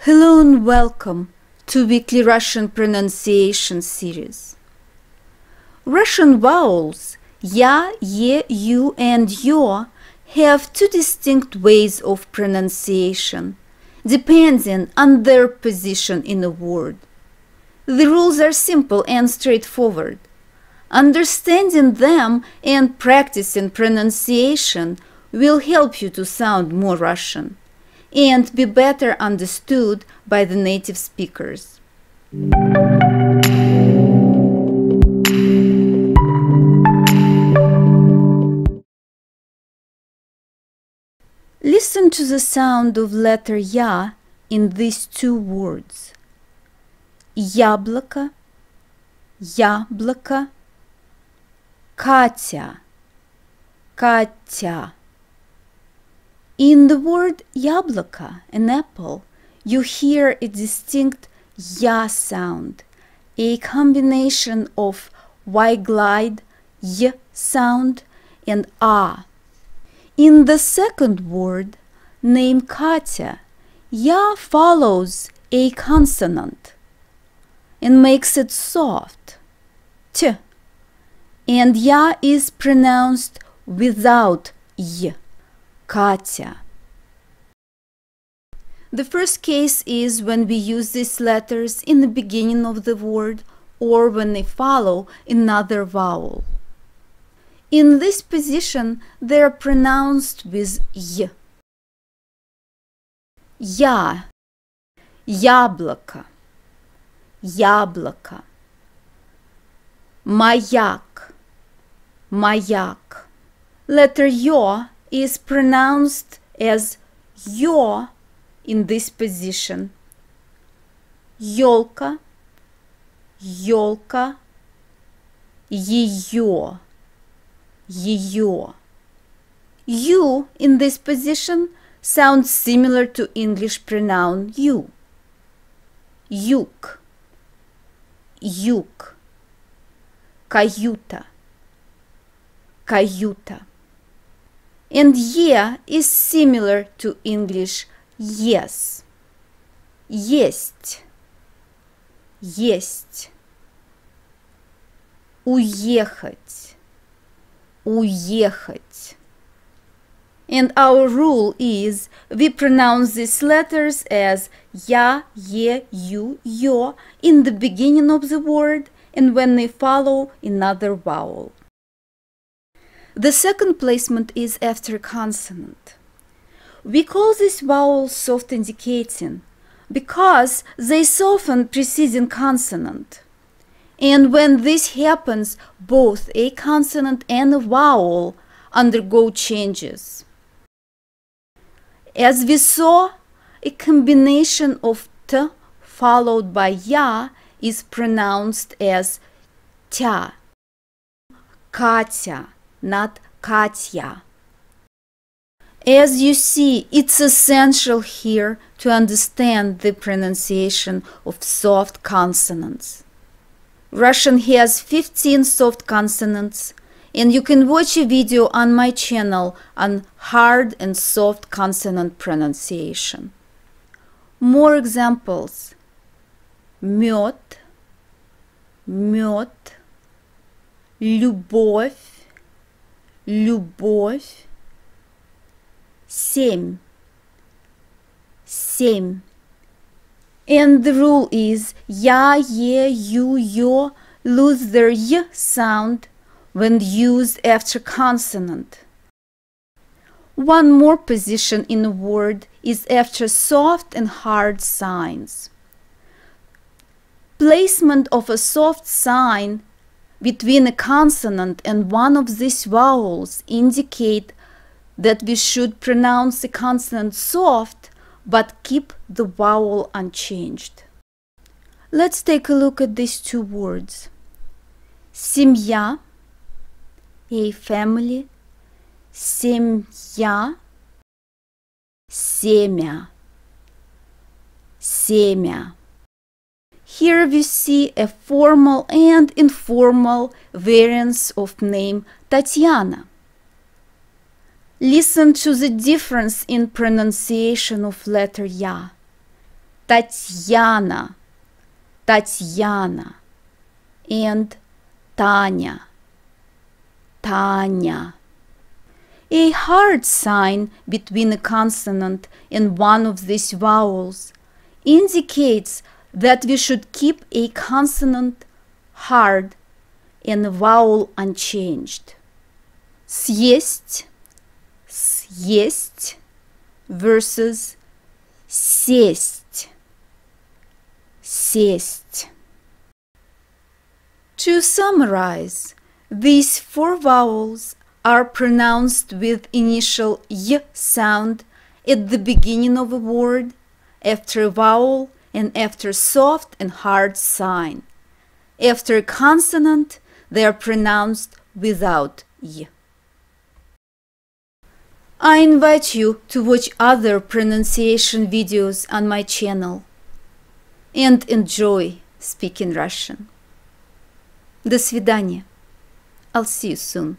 Hello and welcome to Weekly Russian pronunciation series. Russian vowels ya, ye, you and yo have two distinct ways of pronunciation, depending on their position in a word. The rules are simple and straightforward. Understanding them and practicing pronunciation will help you to sound more Russian and be better understood by the native speakers. Listen to the sound of letter ya in these two words. Яблоко, яблоко, Катя, Катя. In the word яблоко, an apple, you hear a distinct ya sound, a combination of y glide, y sound, and a. In the second word, named Katya, ya follows a consonant and makes it soft, t, and ya is pronounced without y. Katya. The first case is when we use these letters in the beginning of the word or when they follow another vowel. In this position, they are pronounced with y. Я, яблоко, яблоко. Маяк, маяк. Letter yo is pronounced as yo in this position. Ёлка, ёлка, её, её. You in this position sounds similar to English pronoun you. Юг, юг. Каюта, каюта. And ye is similar to English yes. Есть, есть. Уехать, уехать. And our rule is we pronounce these letters as ya, ye, you, yo in the beginning of the word and when they follow another vowel. The second placement is after consonant. We call this vowel soft indicating because they soften preceding consonant. And when this happens, both a consonant and a vowel undergo changes. As we saw, a combination of t followed by ya is pronounced as tya, Katya, not Katya. As you see, it's essential here to understand the pronunciation of soft consonants. Russian has 15 soft consonants, and you can watch a video on my channel on hard and soft consonant pronunciation. More examples. Мёд, мёд, любовь, любовь. Семь, семь. And the rule is ya, ye, you, yo lose their y sound when used after consonant. One more position in a word is after soft and hard signs. Placement of a soft sign between a consonant and one of these vowels indicate that we should pronounce the consonant soft but keep the vowel unchanged. Let's take a look at these two words. Семья, a family, семья, семя, семя. Here we see a formal and informal variance of name Tatiana. Listen to the difference in pronunciation of letter ya. Tatiana, Tatiana, and Tanya, Tanya. A hard sign between a consonant and one of these vowels indicates that we should keep a consonant hard and a vowel unchanged. Съесть, съесть versus сесть, сесть. To summarize, these four vowels are pronounced with initial y sound at the beginning of a word, after a vowel, and after soft and hard sign. After a consonant, they are pronounced without y. I invite you to watch other pronunciation videos on my channel and enjoy speaking Russian. До свидания. I'll see you soon.